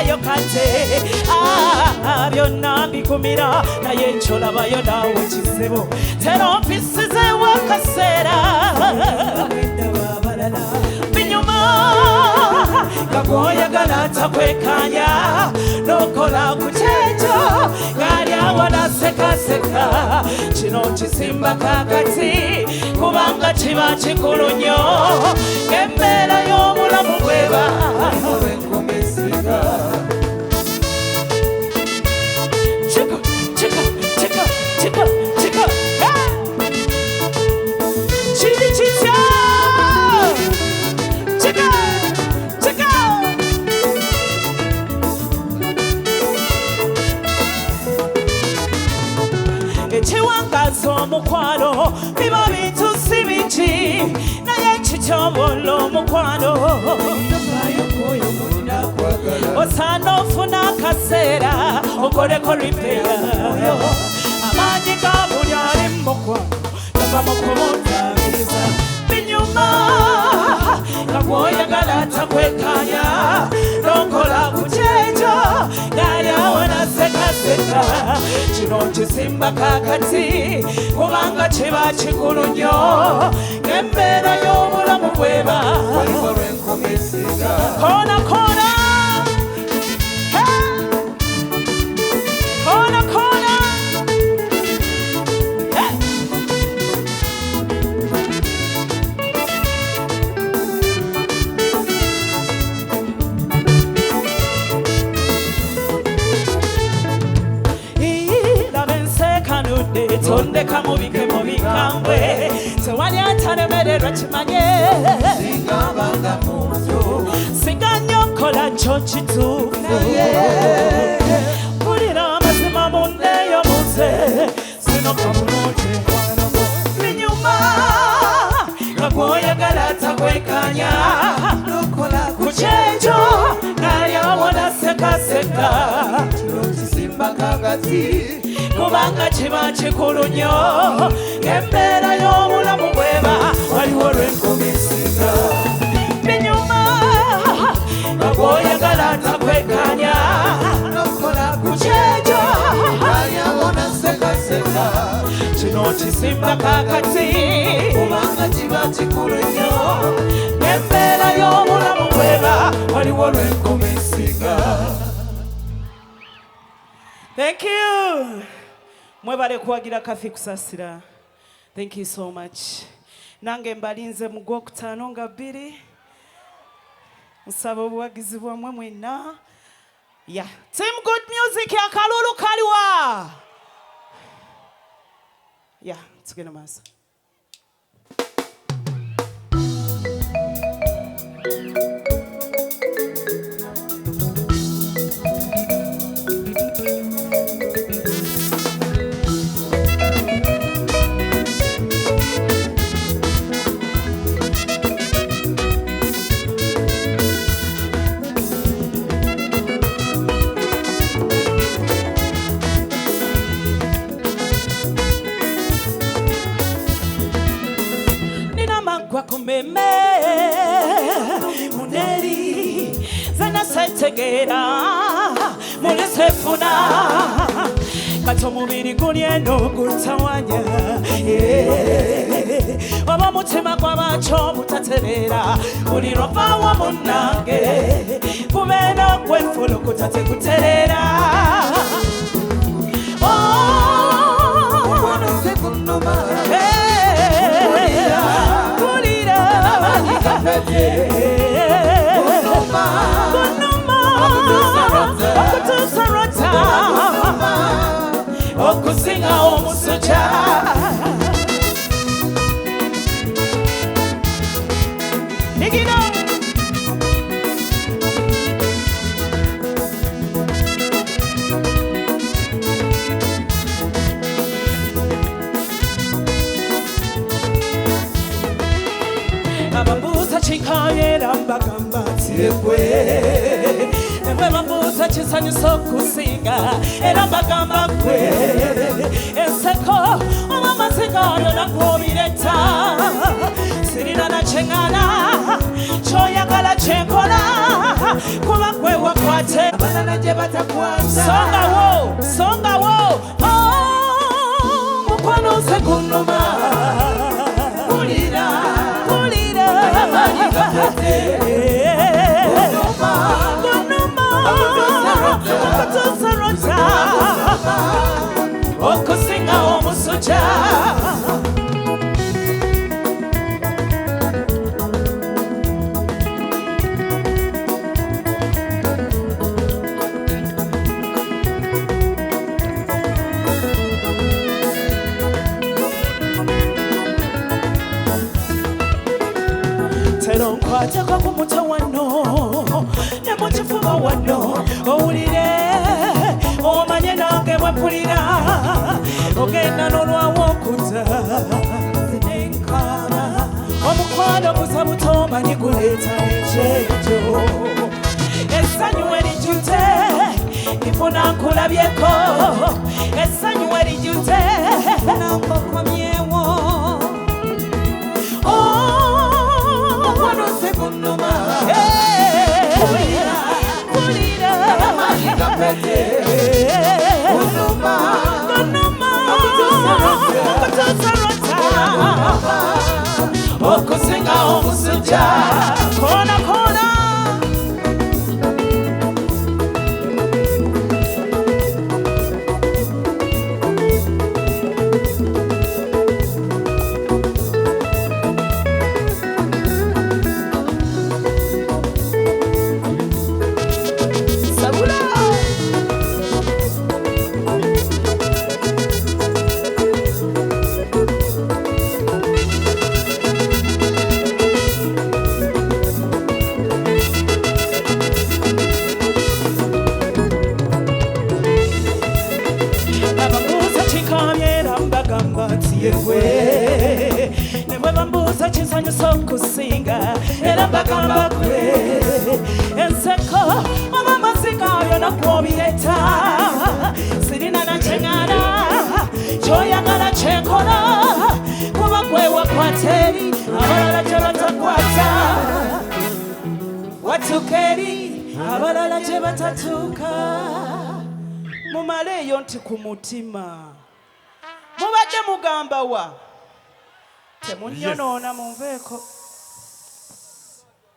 yo kate byonna bikumira naye nkyolabayo naawe kizibu terompisize wakaseera binyuma gagwoyagala takwekanya nokola ku kyekyo gali awo nasekaseka kino kisimba kakati kubanga kiba kikulu nnyo ng'embeera y'obulamu bweba ekiwangaza omukwano biba bintu si bingi naye kikyobola omukwano osaana ofuna akaseera okoleko ripeya amaanyi ga buli ali mu mukwano gava mu kumutaabiriza binyuma nga bw'oyagala takwekanya n'okola ku kyekyo gali awo nasekaseka kino kisimba kakati kubanga kiba kikulu nnyo ng'embeera y'obulamu bweba koona koona koona koona tondeka mubike mubikambwe tewali ataremererwa kimanye singabanga muntu singa nyokola kyo kituufu mpulira amazima munneyo muze sinoka bulungi binyuma nga bw'oyagala takwekanya ku kyekyo nali awo nasekaseka kisimba kakati kubanga kiba kikulu nnyo ng'embeera y'obulamu bweba waliwo lwenkumisiga binyuma nga bw'oyagala takwekanya ku kyekyo ayawona sekaseka kino kisimba kakati kubanga kiba kikulu nnyo ng'embeera y'obulamu bweba waliwo lwenkumisiga. Thank you. Mwebale kuwagira kafi kusasira. Thank you so much. Nange mbalinze mu Gwokutaano nga 2 nsaba obuwagizi bwammwe mwenna. Yeah. Team Good Music ya Kalulu Kaliwa. Yeah, tugenda maaso. Kumeme muneri zana setegera mulesefuna kato mubiri gulyeno gutawanya waba mutima gw'abaco butaterera buli rova wa munange kubera gwefulu kutate guterera okusinga omusoja Nigino abambuza chikayera mbagamba tiekwe Nemwe bambuza chisanyuso kusinga era mbagamba kwe Enseko omamazigayo nakwobireta Sirina na chengana choyagala chenkola kuba kwe wakwa bakwate abalala gye batakwata songa wo mukwano nze gunnuma pulira amaanyi gafete gunnuma okutuusa lwota okusinga omusujja nkwateko ku muto wano ne mu kifuba wano owulire omanye nange bwempulira ogenda n'olwawo okuza nenkana omukwano guza butomanyi guleeta ekyejo essanyu erijjute nifuna nkulabyeko essanyu erijjute nankokomyewo okusinga omusujja kona nebwe bambuuza kinsanyusa okusinga era mbagamba gwe enseko oba amaziga byonna kw'obireeta sirina nakyeŋŋana ky'oyagala kyenkola kuba gwe wakwata eri abalala gye batakwata watuuka eri abalala gye batatuuka mumaleeyo nti ku mutima mubadde mugamba wa temunyonoona munveeko